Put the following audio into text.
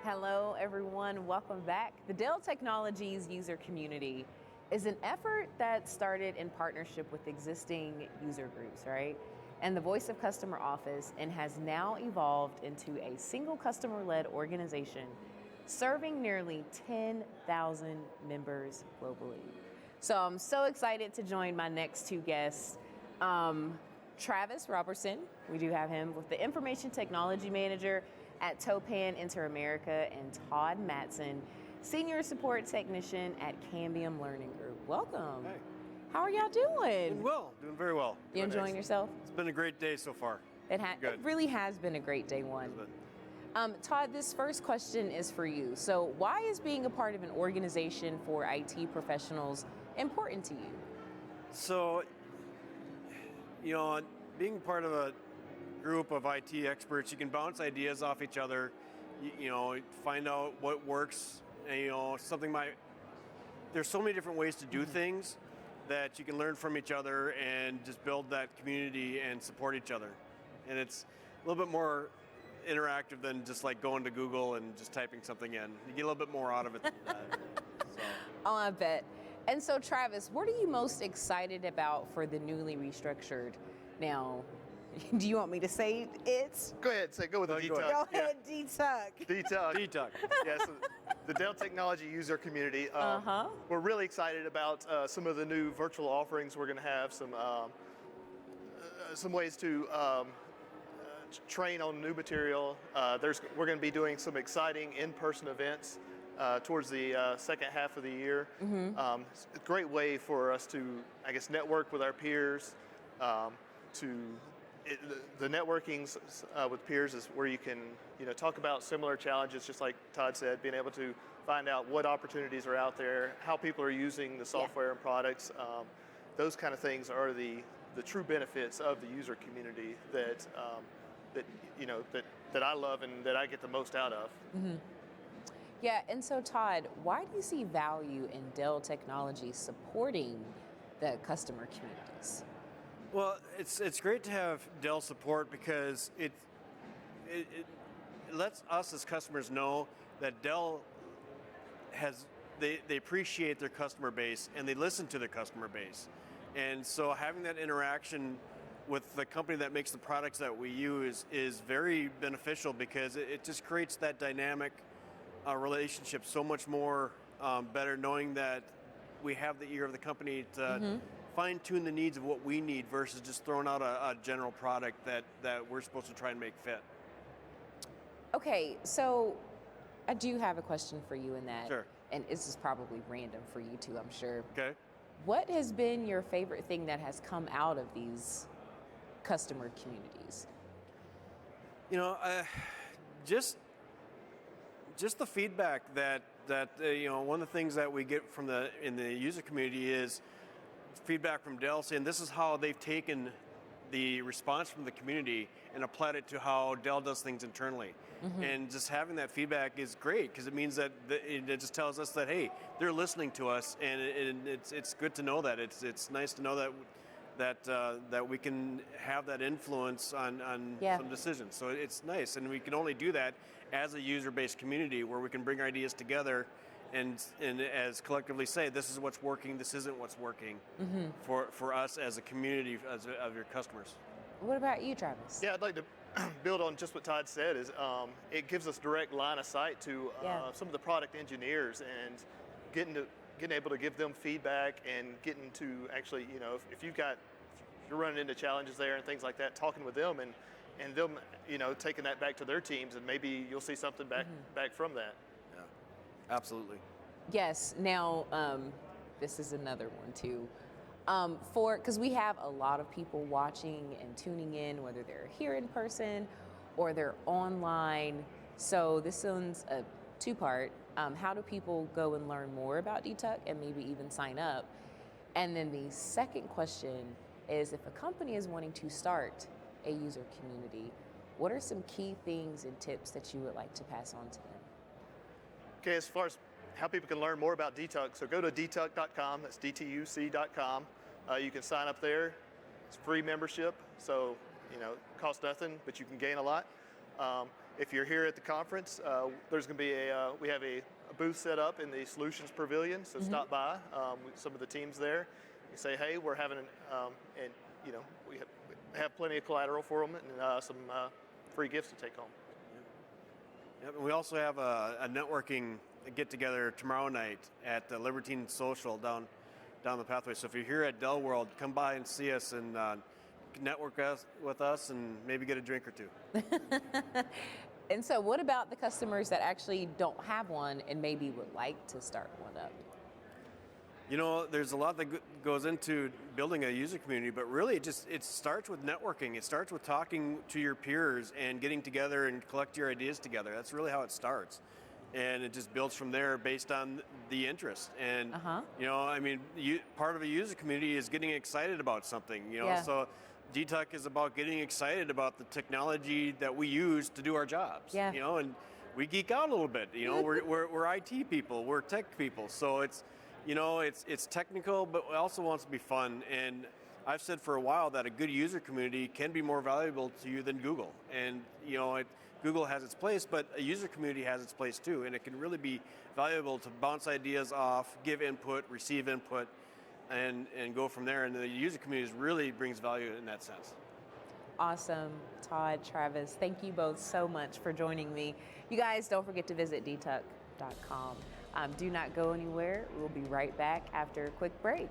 Hello, everyone. Welcome back. The Dell Technologies user community is an effort that started in partnership with existing user groups, right? And the Voice of Customer office, and has now evolved into a single customer-led organization serving nearly 10,000 members globally. So I'm so excited to join my next two guests. Travis Robertson, we do have him, with the Information Technology Manager at Topan Inter-America, and Todd Matson, Senior Support Technician at Cambium Learning Group. Welcome. Hey. How are y'all doing? Doing well, doing very well. You enjoying yourself? It's been a great day so far. It really has been a great day one. Todd, this first question is for you. So why is being a part of an organization for IT professionals important to you? So, being part of a group of IT experts, you can bounce ideas off each other, find out what works, and, there's so many different ways to do things that you can learn from each other and just build that community and support each other. And it's a little bit more interactive than just like going to Google and just typing something in. You get a little bit more out of it than that. Oh, I bet. And so, Travis, what are you most excited about for the newly restructured? Now, do you want me to say it? Go ahead, go with the DTUC. Go ahead, DTUC. DTUC. Yes, the Dell Technology user community. We're really excited about some of the new virtual offerings. We're going to have some ways to train on new material. We're going to be doing some exciting in-person events towards the second half of the year. It's a great way for us to, network with our peers. The networking with peers is where you can, talk about similar challenges, just like Todd said, being able to find out what opportunities are out there, how people are using the software and products. Those kind of things are the true benefits of the user community that I love and that I get the most out of. Yeah, and so Todd, why do you see value in Dell Technologies supporting the customer communities? Well, it's great to have Dell support because it lets us as customers know that Dell they appreciate their customer base and they listen to their customer base. And so having that interaction with the company that makes the products that we use is very beneficial because it just creates that dynamic relationship so much more better, knowing that we have the ear of the company to fine-tune the needs of what we need versus just throwing out a general product that we're supposed to try and make fit. Okay, so I do have a question for you in that. Sure. And this is probably random for you too, I'm sure. Okay. What has been your favorite thing that has come out of these customer communities? Just the feedback that one of the things that we get in the user community is feedback from Dell saying this is how they've taken the response from the community and applied it to how Dell does things internally. And just having that feedback is great because it means that it just tells us that, hey, they're listening to us, and it's good to know that. It's nice to know that we can have that influence on some decisions. So it's nice, and we can only do that as a user-based community where we can bring ideas together and as collectively say, this is what's working, this isn't what's working for us as a community of your customers. What about you, Travis? Yeah, I'd like to build on just what Todd said. Is it gives us direct line of sight to some of the product engineers and getting able to give them feedback and getting to actually, if you're running into challenges there and things like that, talking with them and them, taking that back to their teams, and maybe you'll see something back from that. Yeah, absolutely. Yes. Now, this is another one too. Because we have a lot of people watching and tuning in, whether they're here in person or they're online. So this one's a two-part. How do people go and learn more about DTUC and maybe even sign up? And then the second question is, if a company is wanting to start a user community, what are some key things and tips that you would like to pass on to them? Okay, as far as how people can learn more about DTUC, so go to DTUC.com, that's DTUC.com. You can sign up there. It's free membership, so it costs nothing, but you can gain a lot. if you're here at the conference, there's going to be we have a booth set up in the Solutions Pavilion, so stop by. Some of the teams there. You say, hey, we're having and you know, we have plenty of collateral for them and some free gifts to take home. Yep, and we also have a networking get-together tomorrow night at the Libertine Social down the pathway. So if you're here at Dell World, come by and see us and network with us and maybe get a drink or two. And so what about the customers that actually don't have one and maybe would like to start one up? You know, there's a lot that goes into building a user community, but really it starts with networking. It starts with talking to your peers and getting together and collect your ideas together. That's really how it starts. And it just builds from there based on the interest. And, you know, I mean, part of a user community is getting excited about something, you know, so DTUC is about getting excited about the technology that we use to do our jobs, you know, and we geek out a little bit, you know, we're IT people, we're tech people, so it's, you know, it's technical, but it also wants to be fun. And I've said for a while that a good user community can be more valuable to you than Google. And, you know, Google has its place, but a user community has its place too. And it can really be valuable to bounce ideas off, give input, receive input, and go from there. And the user community really brings value in that sense. Awesome. Todd, Travis, thank you both so much for joining me. You guys don't forget to visit dtuc.com. Do not go anywhere. We'll be right back after a quick break.